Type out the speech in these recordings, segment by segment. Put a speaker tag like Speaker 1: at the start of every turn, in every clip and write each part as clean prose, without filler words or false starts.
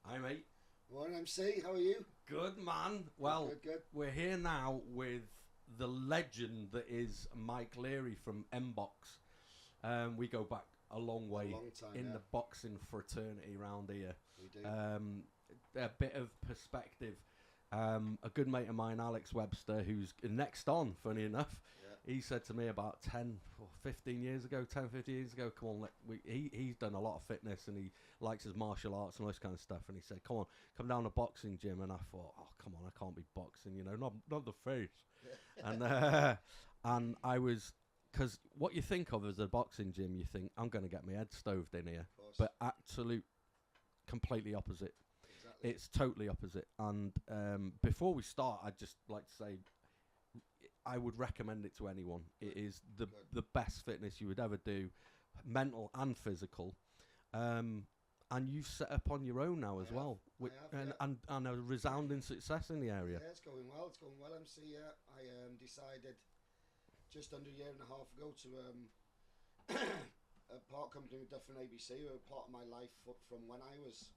Speaker 1: Hi, mate.
Speaker 2: Morning, MC. How are you?
Speaker 1: Good, man. Well,
Speaker 2: Good.
Speaker 1: we're here now with the legend that is Mike Leary from MBox. We go back a long
Speaker 2: A
Speaker 1: way
Speaker 2: long time,
Speaker 1: in
Speaker 2: yeah.
Speaker 1: the boxing fraternity around here.
Speaker 2: We do.
Speaker 1: A bit of perspective. A good mate of mine, Alex Webster, who's next on, funny enough,
Speaker 2: Yeah.
Speaker 1: he said to me about 10 or 15 years ago, come on, he's done a lot of fitness and he likes his martial arts and all this kind of stuff. And he said, come on, come down to boxing gym. And I thought, oh, come on, I can't be boxing, not the face. And I was, because what you think of as a boxing gym, you think, I'm going to get my head stoved in here.
Speaker 2: Of course.
Speaker 1: But absolute, completely opposite.
Speaker 2: Exactly.
Speaker 1: It's totally opposite. And before we start, I'd just like to say I would recommend it to anyone. It is the best fitness you would ever do, mental and physical. And you've set up on your own now as well.
Speaker 2: I have,
Speaker 1: and,
Speaker 2: yeah.
Speaker 1: and a resounding success in the area.
Speaker 2: Yeah, it's going well. It's going well, MC. Yeah, I decided just under a year and a half ago to part company with Duff and ABC, who were part of my life from when I was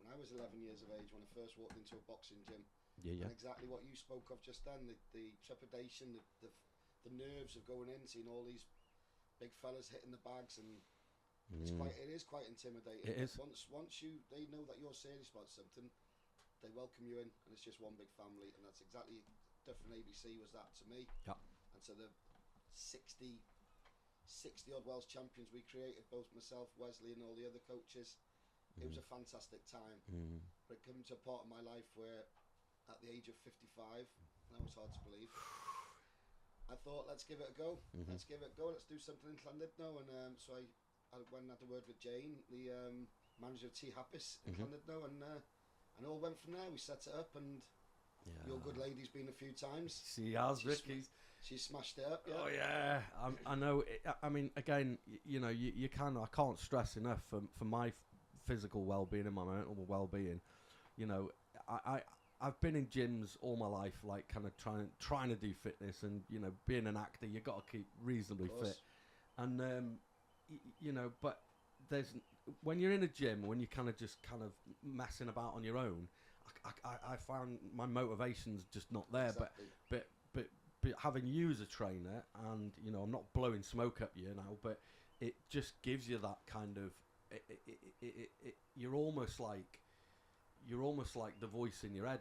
Speaker 2: 11 years of age, when I first walked into a boxing gym.
Speaker 1: Yeah.
Speaker 2: And exactly what you spoke of just then, the trepidation, the nerves of going in, seeing all these big fellas hitting the bags, and it is quite intimidating.
Speaker 1: It is.
Speaker 2: Once they know that you're serious about something, they welcome you in, and it's just one big family, and that's exactly different. ABC was that to me.
Speaker 1: Yeah.
Speaker 2: And so the 60 odd Welsh champions we created, both myself, Wesley, and all the other coaches. It was a fantastic time. But it came to a part of my life where, at the age of 55, and that was hard to believe, I thought, let's give it a go. Let's give it a go. Let's do something in Llandudno. And so I went and had a word with Jane, the manager of T Hapus in Llandudno, and all went from there. We set it up, and your good lady's been a few times.
Speaker 1: She has, Ricky.
Speaker 2: She smashed it up. Yeah.
Speaker 1: Oh yeah, I know. I mean, again, you can. I can't stress enough for my physical well-being and my mental well-being. I've been in gyms all my life, like kind of trying to do fitness, and being an actor, you got to keep reasonably fit, and but when you're in a gym, when you're kind of messing about on your own, I found my motivation's just not there.
Speaker 2: Exactly.
Speaker 1: But having you as a trainer, and I'm not blowing smoke up you now, but it just gives you that kind of you're almost like the voice in your head,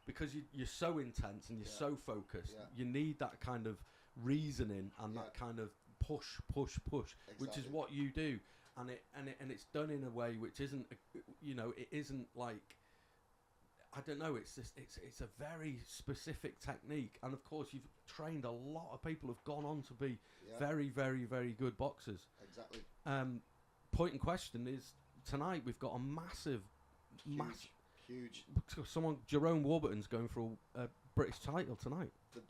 Speaker 1: because you're so intense and you're so focused. You need that kind of reasoning and that kind of push,
Speaker 2: Exactly.
Speaker 1: which is what you do, and it's done in a way which isn't it isn't like, I don't know. It's just it's a very specific technique, and of course you've trained a lot of people who've gone on to be very, very, very good boxers.
Speaker 2: Exactly.
Speaker 1: Point in question is, tonight we've got a massive.
Speaker 2: Huge.
Speaker 1: Jerome Warburton's going for a British title tonight.
Speaker 2: The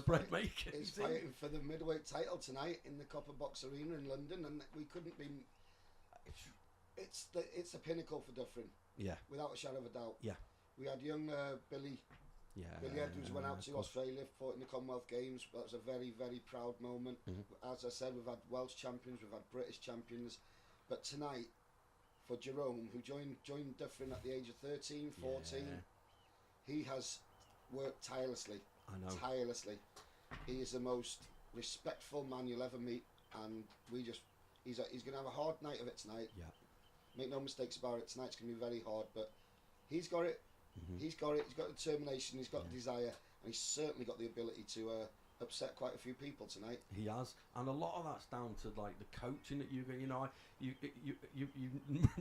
Speaker 2: bread maker.
Speaker 1: Is
Speaker 2: fighting for the middleweight title tonight in the Copper Box Arena in London, and we couldn't be. It's the pinnacle for Dufferin.
Speaker 1: Yeah.
Speaker 2: Without a shadow of a doubt.
Speaker 1: Yeah.
Speaker 2: We had young Billy.
Speaker 1: Yeah.
Speaker 2: Billy Edwards went out to Australia, fought in the Commonwealth Games. That was a very, very proud moment. As I said, we've had Welsh champions, we've had British champions, but tonight, for Jerome, who joined Dufferin at the age of 13, 14, he has worked tirelessly.
Speaker 1: I know.
Speaker 2: Tirelessly. He is the most respectful man you'll ever meet, and he's going to have a hard night of it tonight.
Speaker 1: Yeah.
Speaker 2: Make no mistakes about it. Tonight's going to be very hard, but he's got it. He's got it. He's got determination. He's got desire, and he's certainly got the ability to upset quite a few people tonight.
Speaker 1: He has, and a lot of that's down to like the coaching that you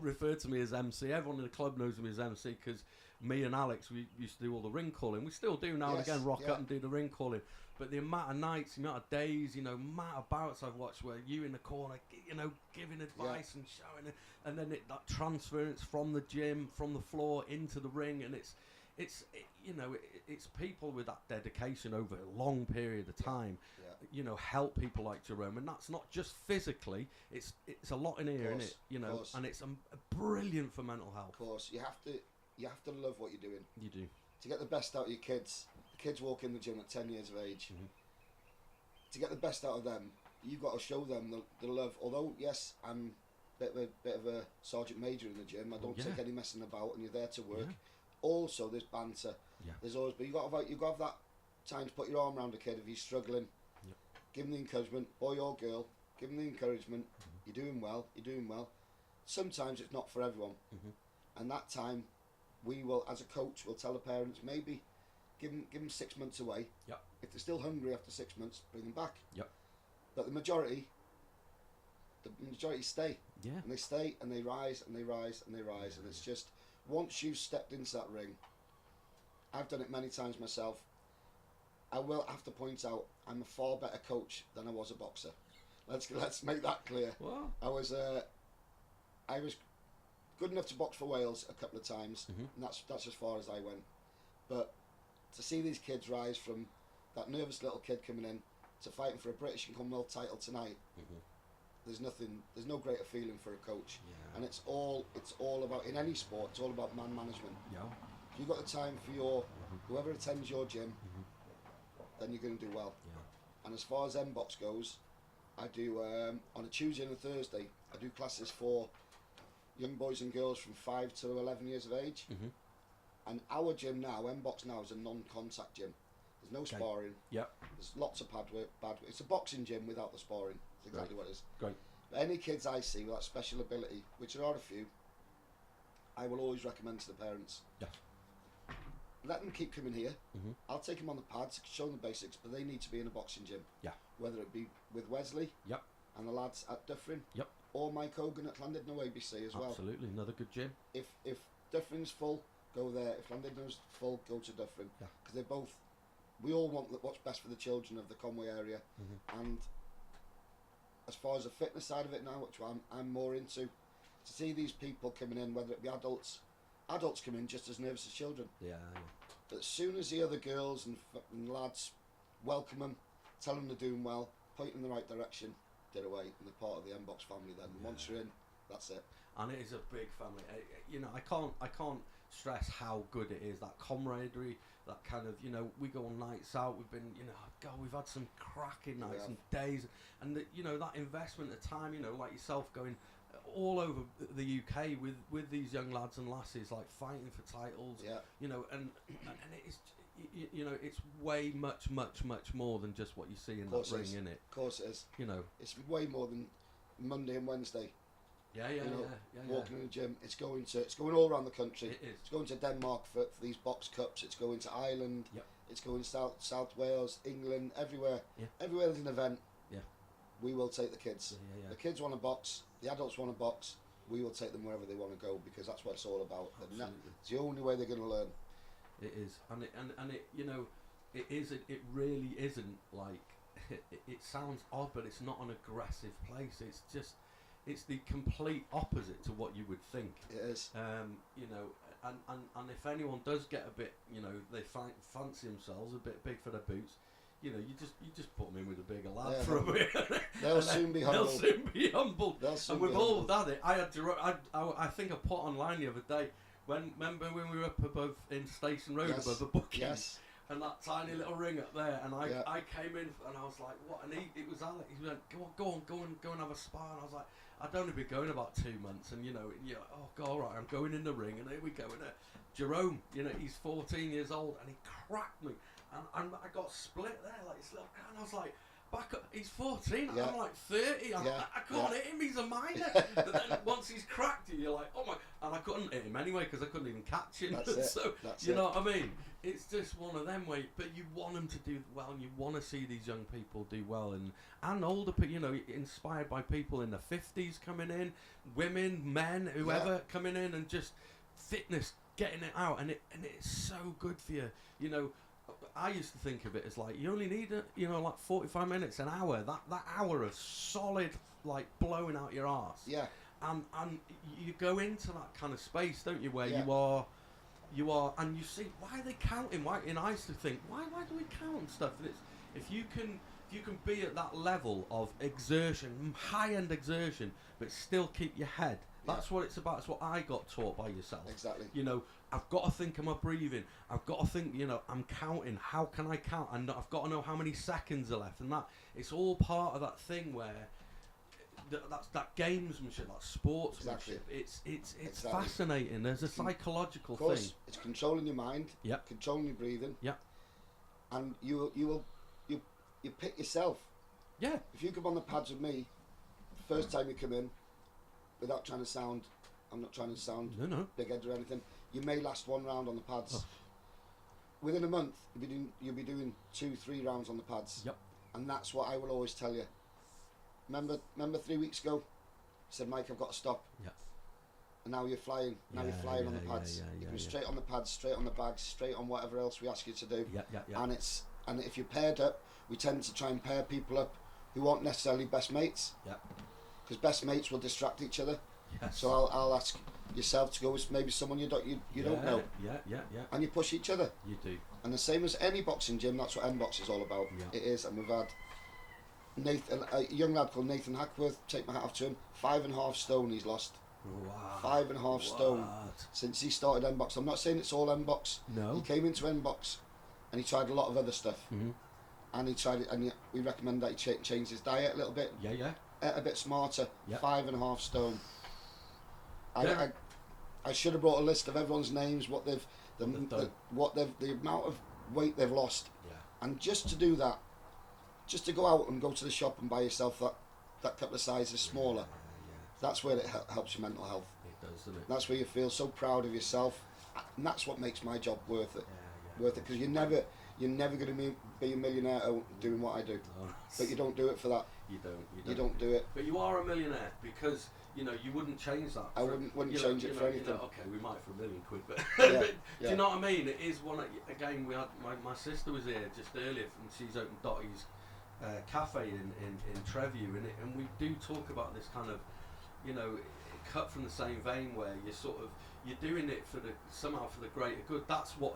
Speaker 1: refer to me as MC. Everyone in the club knows me as MC because me and Alex, we used to do all the ring calling. We still do now and again, rock up and do the ring calling. But the amount of nights, the amount of days, amount of bouts I've watched where you in the corner, giving advice and showing it, and then that transference from the gym, from the floor into the ring, and it's people with that dedication over a long period of time. Help people like Jerome, and that's not just physically. It's a lot in here, isn't it? And it's a brilliant for mental health.
Speaker 2: Of course, you have to love what you're doing.
Speaker 1: You do.
Speaker 2: To get the best out of your kids. The kids walk in the gym at 10 years of age. To get the best out of them, you've got to show them the love. Although, yes, I'm bit of a sergeant major in the gym. I don't take any messing about, and you're there to work.
Speaker 1: Yeah.
Speaker 2: Also, there's banter.
Speaker 1: Yeah.
Speaker 2: There's always, but you got to have that time to put your arm around a kid if he's struggling.
Speaker 1: Yep.
Speaker 2: Give him the encouragement, boy or girl. Give him the encouragement. You're doing well. You're doing well. Sometimes it's not for everyone, and that time, we will, as a coach, will tell the parents maybe give them 6 months away.
Speaker 1: Yep.
Speaker 2: If they're still hungry after 6 months, bring them back.
Speaker 1: Yep.
Speaker 2: But the majority stay.
Speaker 1: Yeah.
Speaker 2: And they stay and they rise and they rise and they rise, and it's just once you've stepped into that ring, I've done it many times myself. I will have to point out I'm a far better coach than I was a boxer. Let's make that clear.
Speaker 1: Well,
Speaker 2: I was good enough to box for Wales a couple of times, and that's as far as I went. But to see these kids rise from that nervous little kid coming in to fighting for a British and Commonwealth title tonight, there's no greater feeling for a coach.
Speaker 1: Yeah.
Speaker 2: And it's all about, in any sport, it's all about man management.
Speaker 1: Yeah.
Speaker 2: If you've got the time for your whoever attends your gym, then you're going to do well.
Speaker 1: Yeah.
Speaker 2: And as far as MBox goes, I do on a Tuesday and a Thursday, I do classes for young boys and girls from 5 to 11 years of age. And our gym now, MBox now, is a non-contact gym. There's no sparring.
Speaker 1: Yep.
Speaker 2: There's lots of pad work. It's a boxing gym without the sparring. That's exactly what it is.
Speaker 1: Great.
Speaker 2: But any kids I see with that special ability, which there are a few, I will always recommend to the parents.
Speaker 1: Yeah.
Speaker 2: Let them keep coming here. I'll take them on the pads, show them the basics, but they need to be in a boxing gym.
Speaker 1: Yeah.
Speaker 2: Whether it be with Wesley.
Speaker 1: Yep.
Speaker 2: And the lads at Dyffryn.
Speaker 1: Yep.
Speaker 2: Or Mike Hogan at Llandudno ABC as well.
Speaker 1: Absolutely, another good gym.
Speaker 2: If Dyffryn's full, go there. If Llandudno's full, go to Dyffryn.
Speaker 1: Yeah.
Speaker 2: Because they both, we all want what's best for the children of the Conwy area. And as far as the fitness side of it now, which I'm more into, to see these people coming in, whether it be adults come in just as nervous as children.
Speaker 1: Yeah.
Speaker 2: But as soon as the other girls and lads welcome them, tell them they're doing well, point them in the right direction, they're away, and they're part of the MBox family then.
Speaker 1: Yeah.
Speaker 2: Once you're in, that's it.
Speaker 1: And it is a big family. I can't stress how good it is, that camaraderie, that kind of, we go on nights out, we've been, we've had some cracking nights and days, and that investment of time, like yourself going all over the UK with these young lads and lasses, like fighting for titles, and it's, it's way much more than just what you see in that ring, innit?
Speaker 2: Of course it is. It's way more than Monday and Wednesday.
Speaker 1: Yeah.
Speaker 2: Walking in the gym, it's going all around the country.
Speaker 1: It is.
Speaker 2: It's going to Denmark for these box cups. It's going to Ireland.
Speaker 1: Yep.
Speaker 2: It's going South Wales, England, everywhere.
Speaker 1: Yeah.
Speaker 2: Everywhere there's an event.
Speaker 1: Yeah.
Speaker 2: We will take the kids.
Speaker 1: Yeah.
Speaker 2: The kids want to box. The adults want to box. We will take them wherever they want to go, because that's what it's all about.
Speaker 1: Absolutely.
Speaker 2: It's the only way they're going to learn.
Speaker 1: It is, and it is. It really isn't like. It sounds odd, but it's not an aggressive place. It's just. It's the complete opposite to what you would think.
Speaker 2: It is.
Speaker 1: And if anyone does get a bit, they fancy themselves a bit big for their boots, you just put them in with a bigger lad for a bit.
Speaker 2: They'll soon be humbled.
Speaker 1: They'll soon be humbled. And we've all done it. I had to. I think I put online the other day remember when we were up above in Station Road above the booking.
Speaker 2: Yes.
Speaker 1: And that tiny little ring up there, and I came in and I was like, what? And it was Alex. He went, go on, have a spar. And I was like, I'd only been going about 2 months, and oh god, all right, I'm going in the ring, and here we go. And Jerome, he's 14 years old, and he cracked me, and I got split there like this little guy, and I was like, back up, he's 14, I'm like 30, I can't hit him, he's a minor. But then once he's cracked you, you're like, oh my, and I couldn't hit him anyway because I couldn't even catch him. So you know what I mean? It's just one of them but you want them to do well, and you want to see these young people do well, and older people, inspired by people in the 50s coming in, women, men, whoever coming in, and just fitness, getting it out, and it's so good for you. I used to think of it as like you only need like 45 minutes, an hour, that hour of solid like blowing out your arse.
Speaker 2: Yeah. And
Speaker 1: you go into that kind of space, don't you, where you are, and you see why are they counting? And I used to think why do we count stuff? And it's if you can be at that level of exertion, high-end exertion, but still keep your head. That's what it's about. It's what I got taught by yourself.
Speaker 2: Exactly.
Speaker 1: I've got to think of my breathing. I've got to think, I'm counting. How can I count? And I've got to know how many seconds are left. And that it's all part of that thing where that's that gamesmanship, that sportsmanship.
Speaker 2: Exactly.
Speaker 1: It's fascinating. There's a psychological
Speaker 2: Of course,
Speaker 1: thing.
Speaker 2: it's controlling your mind.
Speaker 1: Yep.
Speaker 2: Controlling your breathing.
Speaker 1: Yep.
Speaker 2: And you pick yourself.
Speaker 1: Yeah.
Speaker 2: If you come on the pads with me, the first time you come in, without trying to sound, I'm not trying to sound
Speaker 1: No.
Speaker 2: big-headed or anything. You may last one round on the pads.
Speaker 1: Oh.
Speaker 2: Within a month, you'll be doing 2-3 rounds on the pads.
Speaker 1: Yep.
Speaker 2: And that's what I will always tell you. Remember 3 weeks ago, I said, Mike, I've got to stop.
Speaker 1: Yep.
Speaker 2: And now you're flying. Now you're flying on the pads. You're going straight on the pads, straight on the bags, straight on whatever else we ask you to do.
Speaker 1: Yeah.
Speaker 2: And if you're paired up, we tend to try and pair people up who aren't necessarily best mates.
Speaker 1: Yeah.
Speaker 2: Because best mates will distract each other.
Speaker 1: Yes.
Speaker 2: So I'll ask yourself to go with maybe someone you don't know.
Speaker 1: Yeah.
Speaker 2: And you push each other.
Speaker 1: You do.
Speaker 2: And the same as any boxing gym, that's what MBox is all about.
Speaker 1: Yeah.
Speaker 2: It is, and we've had Nathan, a young lad called Nathan Hackworth, take my hat off to him, 5.5 stone he's lost.
Speaker 1: Wow.
Speaker 2: 5.5 stone since he started MBox. I'm not saying it's all MBox.
Speaker 1: No.
Speaker 2: He came into MBox and he tried a lot of other stuff.
Speaker 1: Mm-hmm.
Speaker 2: And he tried it, and we recommend that he change his diet a little bit.
Speaker 1: Yeah.
Speaker 2: A bit smarter.
Speaker 1: Yeah.
Speaker 2: 5.5 stone.
Speaker 1: Yeah.
Speaker 2: I should have brought a list of everyone's names, the amount of weight they've lost.
Speaker 1: Yeah.
Speaker 2: And just to do that, just to go out and go to the shop and buy yourself that couple of sizes smaller, that's where it helps your mental health.
Speaker 1: It does, doesn't it?
Speaker 2: That's where you feel so proud of yourself, and that's what makes my job worth it. Worth it, because you're never going to be a millionaire doing what I do.
Speaker 1: No.
Speaker 2: But you don't do it for that. You don't do it.
Speaker 1: But you are a millionaire because you wouldn't change that.
Speaker 2: I wouldn't change it for anything.
Speaker 1: Okay, we might for £1 million, but,
Speaker 2: Yeah,
Speaker 1: but
Speaker 2: yeah.
Speaker 1: do you know what I mean? It is one. Again, we had my sister was here just earlier, and she's opened Dottie's cafe in Trevu, and we do talk about this kind of, cut from the same vein where you're doing it somehow for the greater good. That's what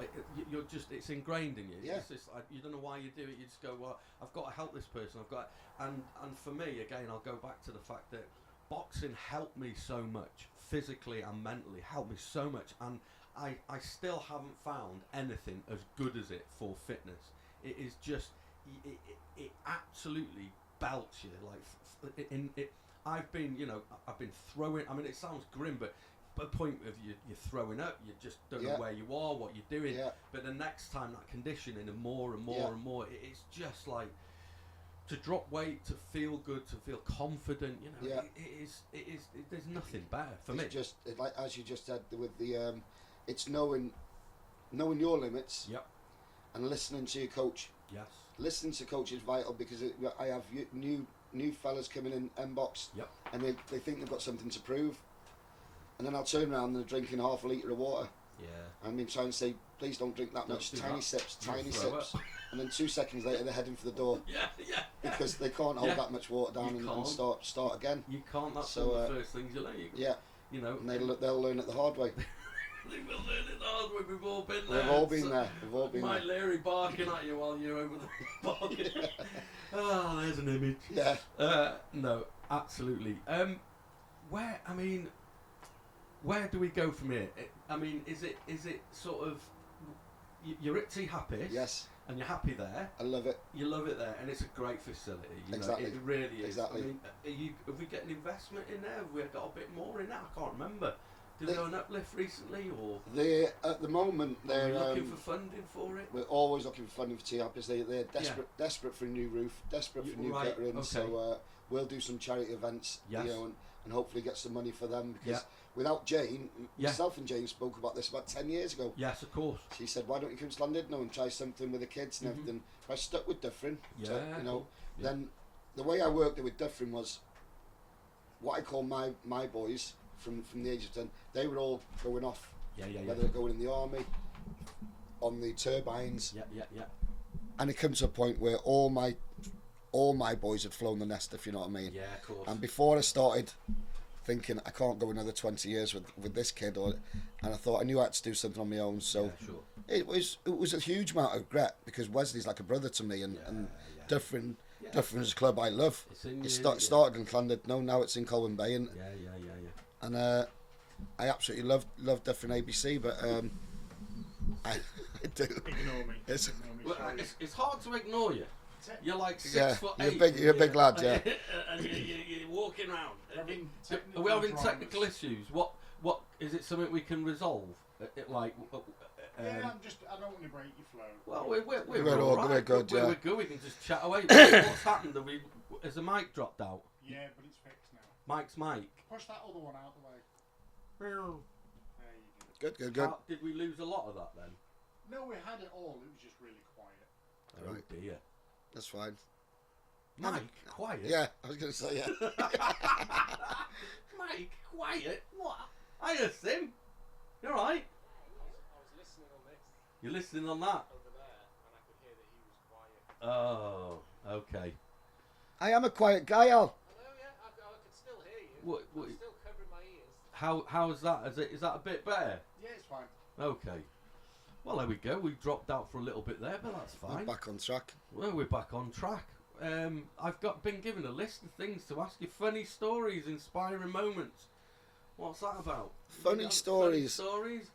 Speaker 1: it's ingrained in you.
Speaker 2: Yeah.
Speaker 1: It's just, you don't know why you do it. You just go, well, I've got to help this person. And for me, again, I'll go back to the fact that boxing helped me so much, physically and mentally, helped me so much, and I still haven't found anything as good as it for fitness. It is just, it absolutely belts you. I've been throwing. I mean, it sounds grim, but the point of you're throwing up, you just don't know where you are, what you're doing.
Speaker 2: Yeah.
Speaker 1: But the next time, that conditioning and more and more
Speaker 2: Yeah.
Speaker 1: and more, it's just like to drop weight, to feel good, to feel confident.
Speaker 2: Yeah.
Speaker 1: It is. There's nothing better for me.
Speaker 2: It's just like as you just said with the, it's knowing your limits.
Speaker 1: Yep.
Speaker 2: And listening to your coach.
Speaker 1: Yes.
Speaker 2: Listening to coach is vital, because I have new fellas coming in MBox.
Speaker 1: Yep.
Speaker 2: And they think they've got something to prove, and then I'll turn around and they're drinking half a litre of water.
Speaker 1: Yeah.
Speaker 2: I mean, trying to say, please don't drink that
Speaker 1: Don't
Speaker 2: much.
Speaker 1: do
Speaker 2: Tiny
Speaker 1: that.
Speaker 2: sips,
Speaker 1: You'll
Speaker 2: tiny
Speaker 1: throw
Speaker 2: sips.
Speaker 1: up.
Speaker 2: And then 2 seconds later, they're heading for the door.
Speaker 1: Yeah.
Speaker 2: Because they can't hold
Speaker 1: Yeah.
Speaker 2: that much water down
Speaker 1: You
Speaker 2: and
Speaker 1: can't.
Speaker 2: start again.
Speaker 1: You can't. That's
Speaker 2: So,
Speaker 1: one of the first things you learn.
Speaker 2: Yeah. And they'll learn it the hard way.
Speaker 1: They will learn it the hard way. We've all been there.
Speaker 2: We've all been there. We've all been
Speaker 1: Mike
Speaker 2: there.
Speaker 1: Leary barking at you while you're over the barking. Oh, there's an image.
Speaker 2: Yeah.
Speaker 1: No, absolutely. Where do we go from here? Is it sort of you're at T Happy?
Speaker 2: Yes.
Speaker 1: And you're happy there.
Speaker 2: I love it.
Speaker 1: You love it there, and it's a great facility.
Speaker 2: Exactly.
Speaker 1: It really is.
Speaker 2: Exactly.
Speaker 1: I mean, have we got an investment in there? Have we got a bit more in there? I can't remember. Did we go an uplift recently, or
Speaker 2: At the moment
Speaker 1: are
Speaker 2: they're
Speaker 1: we looking for funding for it?
Speaker 2: We're always looking for funding for T-Happers. They're desperate for a new roof, desperate for new guttering.
Speaker 1: Okay.
Speaker 2: So we'll do some charity events,
Speaker 1: Yes.
Speaker 2: and hopefully get some money for them, because without Jane, myself and Jane spoke about this about 10 years ago.
Speaker 1: Yes, of course.
Speaker 2: She said, why don't you come to Llandudno and try something with the kids and everything. If I stuck with Dyffryn,
Speaker 1: Cool.
Speaker 2: then the way I worked it with Dyffryn was what I call my boys from the age of 10, they were all going off, whether they're going in the army, on the turbines.
Speaker 1: Yeah.
Speaker 2: And it comes to a point where all my boys had flown the nest, if you know what I mean.
Speaker 1: Yeah, of course.
Speaker 2: And before I started thinking I can't go another 20 years with this kid, and I thought I knew I had to do something on my own. So
Speaker 1: sure.
Speaker 2: it was a huge amount of regret, because Wesley's like a brother to me, and Dyffryn's a club I love. It started in Llandudno, now it's in Conwy Mind, and I absolutely love Dyffryn ABC, but I do.
Speaker 3: Ignore me.
Speaker 2: It's
Speaker 1: hard to ignore you. You're like 6'8".
Speaker 2: You're a big lad, yeah.
Speaker 1: And you're walking around.
Speaker 3: Are
Speaker 1: we having technical issues? What is it? Something we can resolve?
Speaker 3: I don't want to break your flow.
Speaker 1: Well, we're
Speaker 2: all
Speaker 1: right.
Speaker 2: We're good, yeah.
Speaker 1: We're good. We can just chat away. What's happened? Has the mic dropped out?
Speaker 3: Yeah, but it's fixed now.
Speaker 1: Mike's mic.
Speaker 3: Push that other one out the way. There you go.
Speaker 2: Good.
Speaker 1: Did we lose a lot of that then?
Speaker 3: No, we had it all. It was just really quiet.
Speaker 1: Oh
Speaker 2: Right.
Speaker 1: dear.
Speaker 2: That's fine.
Speaker 1: Mike, quiet.
Speaker 2: Yeah, I was going to say, yeah.
Speaker 1: Mike, quiet. What? Hiya, Sim. You all right?
Speaker 4: I was listening on this
Speaker 1: You're listening on that?
Speaker 4: over there, and I could hear that he was quiet.
Speaker 1: Oh, okay.
Speaker 2: I am a quiet guy, Al.
Speaker 4: I know, yeah, I could still hear you.
Speaker 1: What-
Speaker 4: I'm still covering my ears.
Speaker 1: How is that? Is that a bit better?
Speaker 3: Yeah, it's fine.
Speaker 1: Okay. Well, there we go. We dropped out for a little bit there, but that's
Speaker 2: I'm
Speaker 1: fine.
Speaker 2: back on track.
Speaker 1: Well, we're back on track. I've been given a list of things to ask you. Funny stories, inspiring moments. What's that about?
Speaker 2: Funny stories.
Speaker 1: Stories?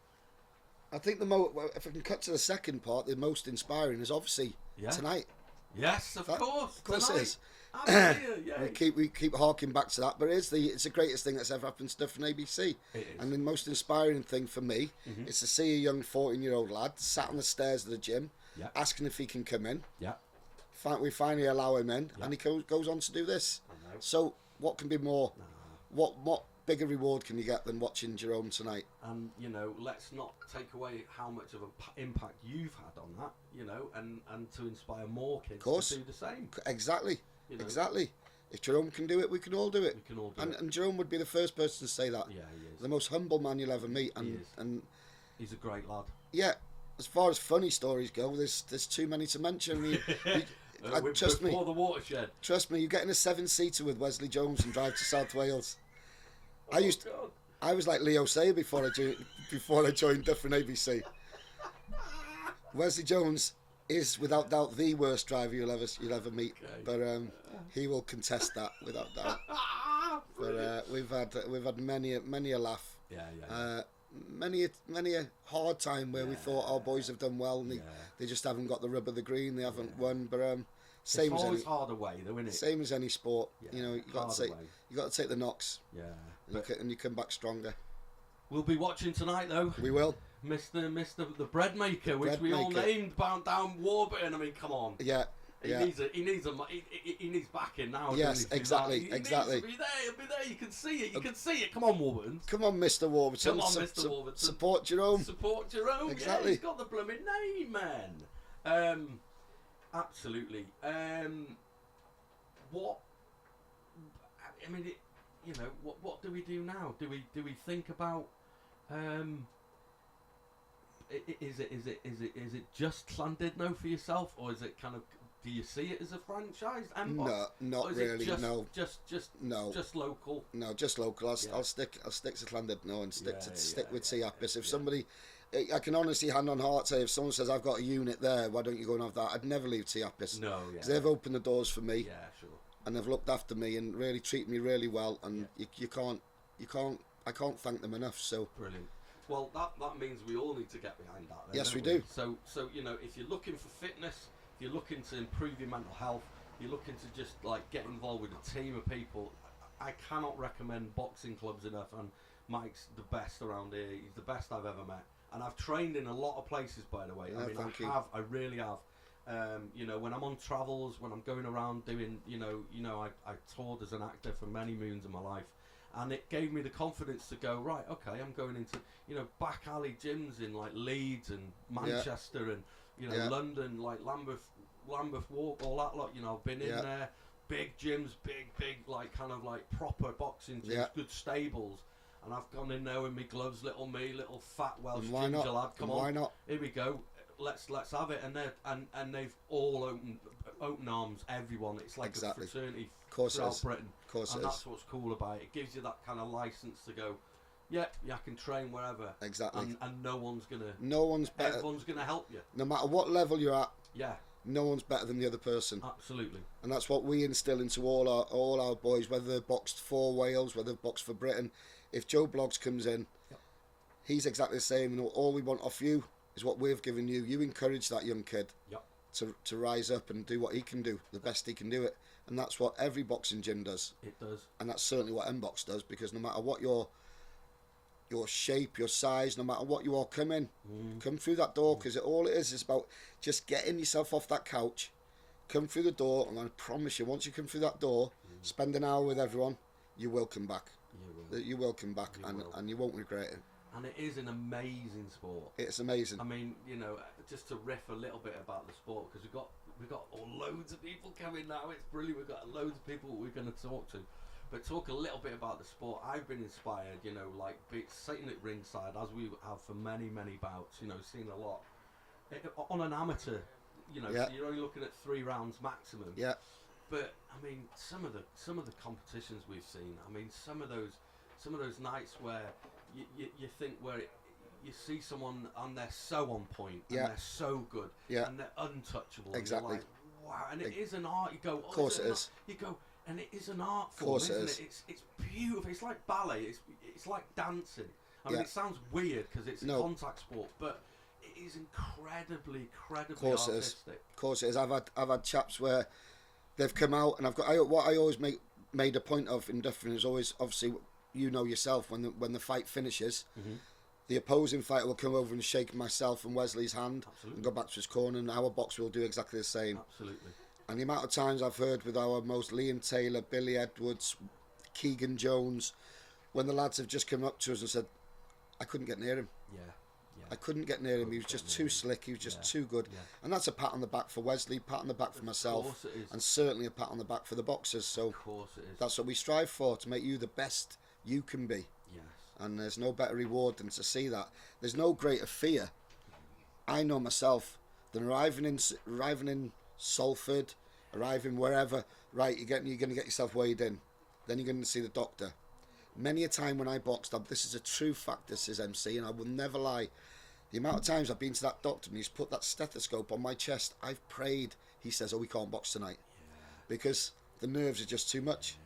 Speaker 2: I think if I can cut to the second part, the most inspiring is obviously tonight.
Speaker 1: Yes, of course.
Speaker 2: Of course
Speaker 1: tonight.
Speaker 2: it is.
Speaker 1: I'm here, yeah.
Speaker 2: We keep harking back to that, but it's the greatest thing that's ever happened to Duff and ABC.
Speaker 1: It is.
Speaker 2: And the most inspiring thing for me is to see a young 14-year-old lad sat on the stairs of the gym, asking if he can come in.
Speaker 1: Yeah.
Speaker 2: We finally allow him in, and he goes on to do this.
Speaker 1: I know.
Speaker 2: So what can be more? What bigger reward can you get than watching Jerome tonight?
Speaker 1: And let's not take away how much of an impact you've had on that. And to inspire more kids to do the same.
Speaker 2: Exactly. Exactly. If Jerome can do it, we can all do it.
Speaker 1: We can all do it.
Speaker 2: And Jerome would be the first person to say that.
Speaker 1: Yeah, he is.
Speaker 2: The most humble man you'll ever meet.
Speaker 1: He is.
Speaker 2: And
Speaker 1: He's a great lad.
Speaker 2: yeah, as far as funny stories go, there's too many to mention. Trust me.
Speaker 1: Before the watershed.
Speaker 2: Trust me, you get in a 7-seater with Wesley Jones and drive to South Wales.
Speaker 1: God.
Speaker 2: I was like Leo Sayer before I joined Duff and ABC. Wesley Jones is without doubt the worst driver you'll ever meet, but he will contest that without doubt. But we've had many a laugh.
Speaker 1: Yeah.
Speaker 2: Many a hard time where we thought our boys have done well and they just haven't got the rub of the green. They haven't won, but same
Speaker 1: it's
Speaker 2: as
Speaker 1: always
Speaker 2: any
Speaker 1: hard away, though, isn't it?
Speaker 2: same as any sport.
Speaker 1: Yeah,
Speaker 2: You got to take the knocks.
Speaker 1: Yeah.
Speaker 2: And you come back stronger.
Speaker 1: We'll be watching tonight, though.
Speaker 2: We will.
Speaker 1: Mr. the bread maker, which we all named down Warburton. I mean, come on.
Speaker 2: Yeah.
Speaker 1: He needs backing now.
Speaker 2: Yes, exactly.
Speaker 1: He needs to be there. He'll be there. You can see it. You can see it. Come on, Warburton.
Speaker 2: Come on, Mr. Warburton.
Speaker 1: Come on, Mr. Warburton.
Speaker 2: Support Jerome.
Speaker 1: Support Jerome.
Speaker 2: Exactly.
Speaker 1: Yeah, he's got the blooming name, man. Absolutely. What? I mean, what do we do now? Do we think about? Is it just Llandudno for yourself, or is it kind of? Do you see it as a franchise? MBox?
Speaker 2: No, not really. No,
Speaker 1: just local.
Speaker 2: No, just local. I'll stick to Llandudno and stick with Tiapis. If somebody, I can honestly, hand on heart, say if someone says I've got a unit there, why don't you go and have that? I'd never leave Tiapis.
Speaker 1: No, yeah.
Speaker 2: 'Cause they've opened the doors for me.
Speaker 1: Yeah, sure.
Speaker 2: And they've looked after me and really treated me really well. And I can't thank them enough. So
Speaker 1: brilliant. Well, that means we all need to get behind that. Then,
Speaker 2: yes, we
Speaker 1: don't
Speaker 2: do.
Speaker 1: So if you're looking for fitness, if you're looking to improve your mental health, you're looking to just get involved with a team of people, I cannot recommend boxing clubs enough. And Mike's the best around here. He's the best I've ever met. And I've trained in a lot of places, by the way.
Speaker 2: Yeah,
Speaker 1: I mean,
Speaker 2: thank you.
Speaker 1: I really have. When I'm on travels, when I'm going around doing, I toured as an actor for many moons of my life. And it gave me the confidence to go, right, okay, I'm going into, back alley gyms in like Leeds and Manchester and, London, like Lambeth Walk, all that lot, I've been in there, big gyms, big, like kind of like proper boxing gyms, good stables. And I've gone in there with me gloves, little fat Welsh ginger lad, come on,
Speaker 2: why not?
Speaker 1: Here we go. Let's have it, and they've all open arms, everyone. It's like a fraternity throughout Britain, and that's what's cool about it. It gives you that kind of license to go, I can train wherever.
Speaker 2: Exactly.
Speaker 1: And no one's better. Everyone's gonna help you,
Speaker 2: no matter what level you're at.
Speaker 1: Yeah.
Speaker 2: No one's better than the other person.
Speaker 1: Absolutely.
Speaker 2: And that's what we instill into all our boys, whether they've boxed for Wales, whether they've boxed for Britain. If Joe Bloggs comes in, he's exactly the same. And all we want off you is what we've given you. You encourage that young kid.
Speaker 1: Yep.
Speaker 2: to rise up and do what he can do, the best he can do it. And that's what every boxing gym does.
Speaker 1: It does.
Speaker 2: And that's certainly what MBox does, because no matter what your shape, your size, no matter what you all come in, come through that door, because all it is about just getting yourself off that couch, come through the door, and I promise you, once you come through that door, spend an hour with everyone, you will come back. You will come back, and you won't regret it.
Speaker 1: And it is an amazing sport.
Speaker 2: It's amazing.
Speaker 1: I mean, you know, just to riff a little bit about the sport, because we've got loads of people coming now. It's brilliant. We've got loads of people we're going to talk to. But talk a little bit about the sport. I've been inspired, you know, like sitting at ringside, as we have for many, many bouts, you know, seen a lot. On an amateur, you know, so you're only looking at 3 rounds maximum.
Speaker 2: Yeah.
Speaker 1: But I mean, some of the competitions we've seen. I mean, some of those nights where you think you see someone and they're so on point and they're so good and they're untouchable.
Speaker 2: Exactly.
Speaker 1: And you're like, wow, and it is an art. You go,
Speaker 2: of course it is.
Speaker 1: You go, and it is an art form, isn't it? It's beautiful. It's like ballet. It's like dancing. I mean, it sounds weird because it's a contact sport, but it is incredibly artistic.
Speaker 2: Of course it is. I've had chaps where they've come out, and what I always made a point of in Duffin is always, obviously, you know yourself, when the fight finishes, the opposing fighter will come over and shake myself and Wesley's hand and go back to his corner, and our box will do exactly the same.
Speaker 1: Absolutely.
Speaker 2: And the amount of times I've heard with our most Liam Taylor, Billy Edwards, Keegan Jones, when the lads have just come up to us and said, I couldn't get near him. I couldn't get near him. He was just too slick. He was just too good. And that's a pat on the back for Wesley, pat on the back for myself, and certainly a pat on the back for the boxers. So
Speaker 1: of course it is.
Speaker 2: That's what we strive for, to make you the best you can be.
Speaker 1: Yes.
Speaker 2: And there's no better reward than to see that. There's no greater fear, I know myself, than arriving in Salford, arriving wherever. Right, you're going to get yourself weighed in. Then you're going to see the doctor. Many a time when I boxed up, this is a true fact, this is MC, and I will never lie. The amount of times I've been to that doctor and he's put that stethoscope on my chest, I've prayed. He says, oh, we can't box tonight. Because the nerves are just too much.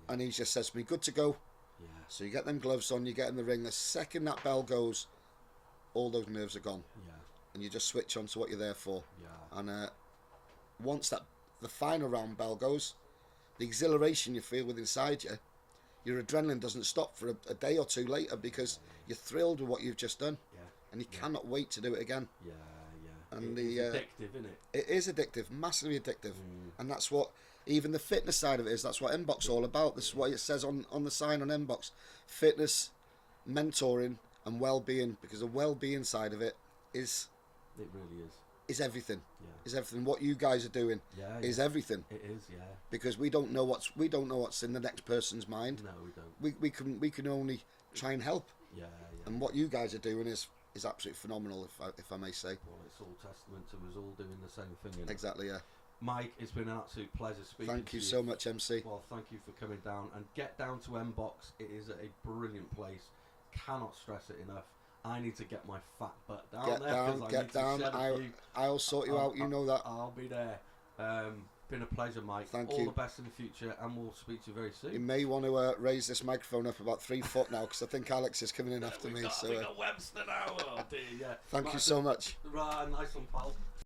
Speaker 2: And he just says to me, good to go. So you get them gloves on, you get in the ring. The second that bell goes, all those nerves are gone. And you just switch on to what you're there for. And once the final round bell goes, the exhilaration you feel within inside you, your adrenaline doesn't stop for a day or two later, because you're thrilled with what you've just done. And you cannot wait to do it again. And
Speaker 1: it's addictive, isn't it?
Speaker 2: It is addictive, massively addictive. And that's what, even the fitness side of it is, that's what MBox is all about. This is what it says on the sign on MBox. Fitness, mentoring and well-being, because the well-being side of it is...
Speaker 1: It really is.
Speaker 2: Is everything. Is everything. What you guys are doing is everything.
Speaker 1: It is,
Speaker 2: Because we don't know what's in the next person's mind.
Speaker 1: No, we don't.
Speaker 2: We can only try and help. And what you guys are doing is absolutely phenomenal, if I may say.
Speaker 1: Well, it's all testament to us all doing the same thing. Isn't it?
Speaker 2: Exactly, yeah.
Speaker 1: Mike, it's been an absolute pleasure speaking to you.
Speaker 2: Thank you so much, MC.
Speaker 1: Well, thank you for coming down. And get down to MBox. It is a brilliant place. Cannot stress it enough. I need to get my fat butt down there.
Speaker 2: Get down. I'll sort you out. You know that.
Speaker 1: I'll be there. Been a pleasure, Mike.
Speaker 2: Thank
Speaker 1: you.
Speaker 2: All
Speaker 1: the best in the future, and we'll speak to you very soon.
Speaker 2: You may want to raise this microphone up about 3 foot now, because I think Alex is coming in after me.
Speaker 1: We got Webster now. Oh dear,
Speaker 2: Thank you so much.
Speaker 1: Right, nice one, pal.